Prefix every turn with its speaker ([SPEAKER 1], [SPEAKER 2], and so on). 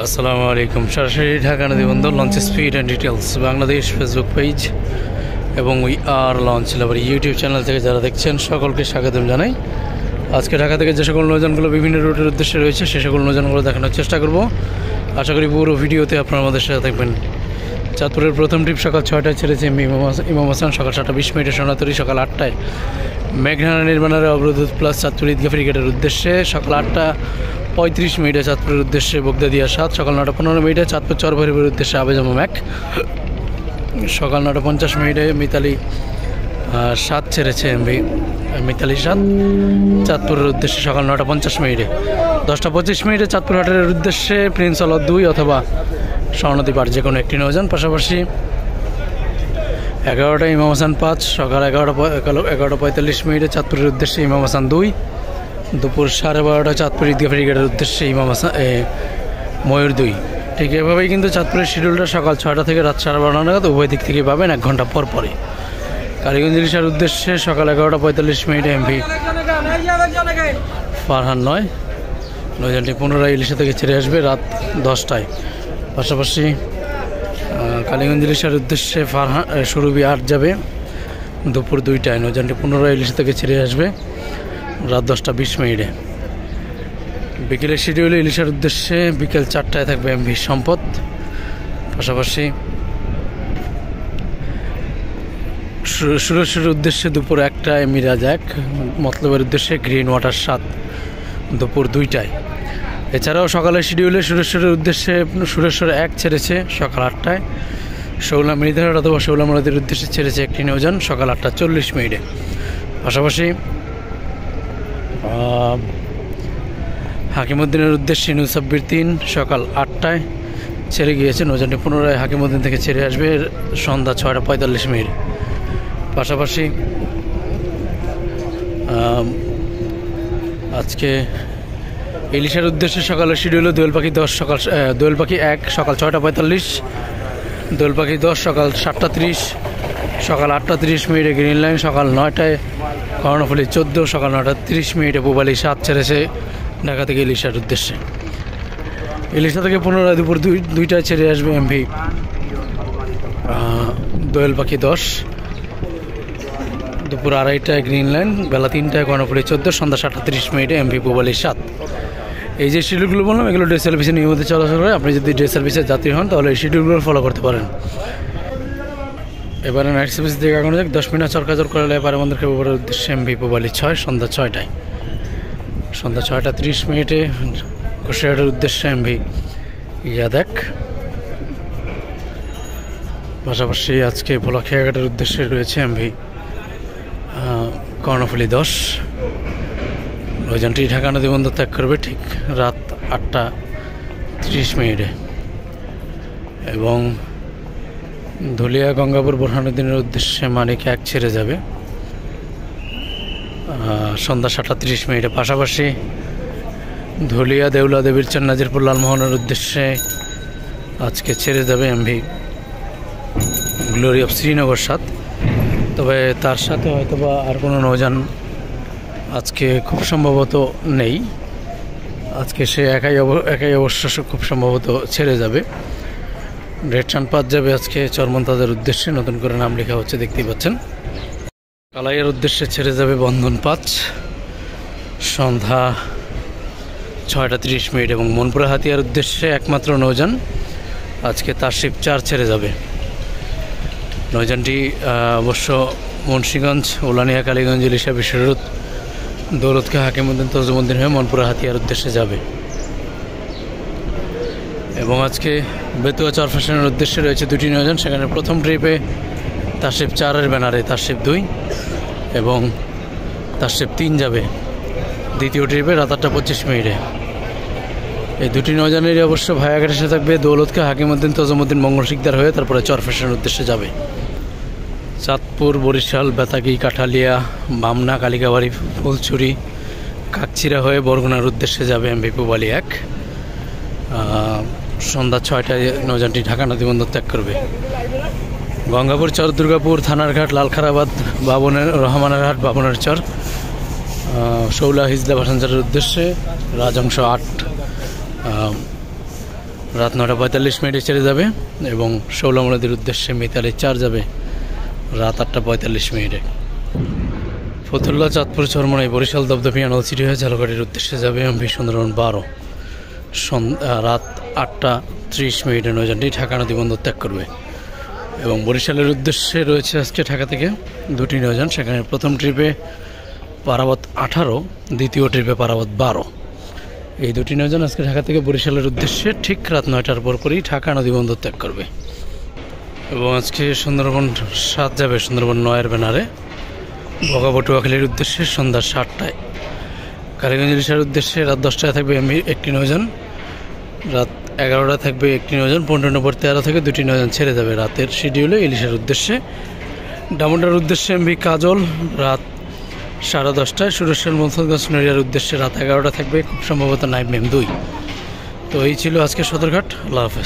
[SPEAKER 1] আসসালামু আলাইকুম। সরাসরি ঢাকা নদীবন্দর launch speed and details Bangladesh Facebook page এবং we are launch lover YouTube channel থেকে যারা দেখছেন সকলকে স্বাগতম জানাই। আজকে ঢাকা থেকে যে সকল নৌযানগুলো বিভিন্ন রুটের উদ্দেশ্যে রয়েছে সে সকল নৌযানগুলো দেখানোর চেষ্টা করব। আশা করি পুরো ভিডিওতে আপনারা আমাদের সাথে থাকবেন। চাঁদপুরের প্রথম ট্রিপ সকাল 6টায় ছেড়েছে ইমাম হাসান, সকাল 7টা 20 মিনিটে সোনাতরী, সকাল 8টায় মেঘনা নির্মাণের অবরোধ প্লাস চাঁদপুর ঈদগাহ ফেরিঘাটের উদ্দেশ্যে, সকাল 8টা 35 মিনিটে চাঁদপুরের উদ্দেশ্যে বগদাদিয়া 7, সকাল 9টা 15 মিনিটে চাঁদপুর চরভরিপুর উদ্দেশ্যে আবেজামা ম্যাক, সকাল 9টা 50 মিনিটে মিতালি 7 ছেড়েছে মিতালি 7 চাঁদপুরের উদ্দেশ্যে সকাল 9টা 50 মিনিটে, 10টা 25 মিনিটে চাঁদপুর হাটের উদ্দেশ্যে প্রিন্স আলো 2 অথবা স্বর্ণদ্বীপ আর যে কোনো একটি নৌযান। পাশাপাশি 11টা ইমাম হাসান 5, সকাল 11টা 45 মিনিটে চাঁদপুরের উদ্দেশ্যে ইমাম হাসান 2, দুপুর 12:30 চাঁদপুর ঈদগাহ ফেরিঘাটের উদ্দেশ্যে ইমাম হাসান ময়ূর 2। ঠিক এভাবেই কিন্তু চাঁদপুরের শিডিউলটা সকাল 6টা থেকে রাত 12:30 নাগাদ উভয় দিক থেকে পাবেন 1 ঘন্টা পর পরে। কালীগঞ্জ ইলিশার উদ্দেশ্যে সকাল 11টা 45 মিনিটে এমভি ফারহান 9, নৌযানটি পুনরায় ইলিশা থেকে ছেড়ে আসবে রাত 10টায়। পাশাপাশি কালীগঞ্জ ইলিশার উদ্দেশ্যে ফারহান সুরভি 8 যাবে দুপুর 2টায়, নৌযানটি পুনরায় ইলিশা থেকে ছেড়ে আসবে রাত 10টা 20 মিনিটে। বিকেলের শিডিউলে ইলিশার উদ্দেশ্যে বিকেল 4টায় থাকবে এমভি সম্পদ। পাশাপাশি সুরেশ্বরের উদ্দেশ্যে দুপুর 1টায় মিরাজ 1, মতলবের উদ্দেশ্যে গ্রিন ওয়াটার 7 দুপুর 2টায়। এছাড়াও সকালের শিডিউলে সুরেশ্বরের উদ্দেশ্যে সুরেশ্বর 1 ছেড়েছে সকাল 8টায়, শৌলা মৃধার অথবা শৌলা মরাদের উদ্দেশ্যে ছেড়েছে একটি নৌযান সকাল 8টা 40 মিনিটে। পাশাপাশি হাকিমউদ্দিনের উদ্দেশ্যে নুসাব্বির 3 সকাল 8টায় ছেড়ে গিয়েছে, নৌযানটি পুনরায় হাকিমউদ্দিন থেকে ছেড়ে আসবে সন্ধ্যা 6টা 45 মিনিট। পাশাপাশি আজকে ইলিশার উদ্দেশ্যে সকালের শিডিউলে দোয়েল পাখি 10 সকাল দোয়েল পাখি 1 সকাল 6টা 45, দোয়েল পাখি 10 সকাল 7টা 30, সকাল 8টা 30 মিনিটে গ্রিন লাইন, সকাল 9টায় কর্ণফুলি 14, সকাল 9টা 30 মিনিটে পুবালি 7 ছেড়েছে ঢাকা থেকে ইলিশার উদ্দেশ্যে। ইলিশা থেকে পুনরায় দুপুর 2টায় ছেড়ে আসবে এমভি দোয়েল পাখি 10, দুপুর 2:30টায় গ্রিন লাইন, বেলা 3টায় কর্ণফুলি 14, সন্ধ্যা 7টা 30 মিনিটে এমভি পুবালি 7। এই যে শিডিউলগুলো বললাম এগুলো ডে সার্ভিসে নিয়মিত চলাচল করে। আপনি যদি ডে সার্ভিসের যাত্রী হন তাহলে এই শিডিউলগুলো ফলো করতে পারেন। এবারে নাইট সার্ভিস থেকে আগানো যাক। 10 মিনিট চরকাজর করলে এবারে আমাদের খেপার উদ্দেশ্যে এমভি পুবালি 6 সন্ধ্যা 6টায়, সন্ধ্যা 6টা 30 মিনিটে কুশিয়াহাটের উদ্দেশ্যে এমভি ইয়াদেক। পাশাপাশি আজকে ভোলাখিয়াঘাটের উদ্দেশ্যে রয়েছে এমভি কর্ণফুলি 10। নৌযানটি ঢাকা নদীবন্দর ত্যাগ করবে ঠিক রাত 8টা 30 মিনিটে এবং ধুলিয়া গঙ্গাপুর বোরহানুদ্দিনের উদ্দেশ্যে মানিক 1 ছেড়ে যাবে সন্ধ্যা 7টা 30 মিনিটে। পাশাপাশি ধুলিয়া দেউলা দেবীর চান নাজিরপুর লালমোহনের উদ্দেশ্যে আজকে ছেড়ে যাবে এমভি গ্লোরি অফ শ্রীনগর 7। তবে তার সাথে হয়তোবা আর কোনো নৌযান আজকে খুব সম্ভবত নেই। আজকে সে একাই অবশ্য খুব সম্ভবত ছেড়ে যাবে। রেড সান 5 যাবে আজকে চরমন্তাজের উদ্দেশ্যে, নতুন করে নাম লেখা হচ্ছে দেখতেই পাচ্ছেন। কালাইয়ের উদ্দেশ্যে ছেড়ে যাবে বন্ধন 5 সন্ধ্যা 6টা 30 মিনিট এবং মনপুরা হাতিয়ার উদ্দেশ্যে একমাত্র নৌযান আজকে তারশিপ 4 ছেড়ে যাবে। নৌযানটি অবশ্য মুন্সিগঞ্জ, উলানিয়া, কালীগঞ্জ, ইলিশা, বিশ্বরোড, দৌলতখা, হাকিমউদ্দিন, তজুমউদ্দিন হয়ে মনপুরা হাতিয়ার উদ্দেশ্যে যাবে। এবং আজকে বেতুয়া চরফ্যাশনের উদ্দেশ্যে রয়েছে 2টি নৌযান। সেখানে প্রথম ট্রিপে তারশিপ 4-এর ব্যানারে তারশিপ 2 এবং তারশিপ 3 যাবে দ্বিতীয় ট্রিপে রাত 8টা 25 মিনিটে। এই 2টি নৌযানেরই অবশ্য ভায়াঘাট এসে থাকবে দৌলতখা, হাকিমউদ্দিন, তজুমউদ্দিন, মঙ্গল শিকদার হয়ে তারপরে চরফ্যাশনের উদ্দেশ্যে যাবে। চাঁদপুর, বরিশাল, বেতাগী, কাঠালিয়া, বামনা, কালিকাবাড়ি, ফুলছড়ি, কাকচিরা হয়ে বরগুনার উদ্দেশ্যে যাবে এমভি পুবালি 1। সন্ধ্যা 6টায় নৌযানটি ঢাকা নদীবন্দর ত্যাগ করবে। গঙ্গাপুর চর, দুর্গাপুর, থানারঘাট, লালখারাবাদ, রহমানের হাট, বাবনের চর, শৌলা হিজলা ভাসানচারের উদ্দেশ্যে রাজংশ 8 রাত 9:45 ছেড়ে যাবে এবং শৌলামুলাদের উদ্দেশ্যে মিতালি 4 যাবে রাত 8:45। ফতুল্লা, চাঁদপুর, চরমনাই, বরিশাল, দপদপিয়া, নলছিটি হয়ে ঝালকাঠির উদ্দেশ্যে যাবে এমভি সুন্দরবন 12 রাত 8:30 নৌযানটি ঢাকা নদী বন্দর ত্যাগ করবে। এবং বরিশালের উদ্দেশ্যে রয়েছে আজকে ঢাকা থেকে 2টি নৌযান। সেখানে প্রথম ট্রিপে পারাবত 18, দ্বিতীয় ট্রিপে পারাবত 12। এই 2টি নৌযান আজকে ঢাকা থেকে বরিশালের উদ্দেশ্যে ঠিক রাত 9টার পর করেই ঢাকা নদী বন্দর ত্যাগ করবে। এবং আজকে সুন্দরবন 7 যাবে সুন্দরবন 9-এর ব্যানারে বগাবটুয়াখালীর উদ্দেশ্যে সন্ধ্যা 7টায়। কালীগঞ্জ ইলিশার উদ্দেশ্যে রাত 10টায় থাকবে একটি নৌযান, রাত 11টায় থাকবে একটি নৌযান, 15 নম্বর 13 থেকে 2টি নৌযান ছেড়ে যাবে রাতের শিডিউলে ইলিশার উদ্দেশ্যে। ডামুডার উদ্দেশ্যে এমভি কাজল রাত 10:30টায়। সুরেশ্বর মনসুরগঞ্জ নড়িয়ার উদ্দেশ্যে রাত 11টা থাকবে খুব সম্ভবত নাইট মেম 2। তো এই ছিল আজকে সদরঘাট। আল্লাহ হাফেজ।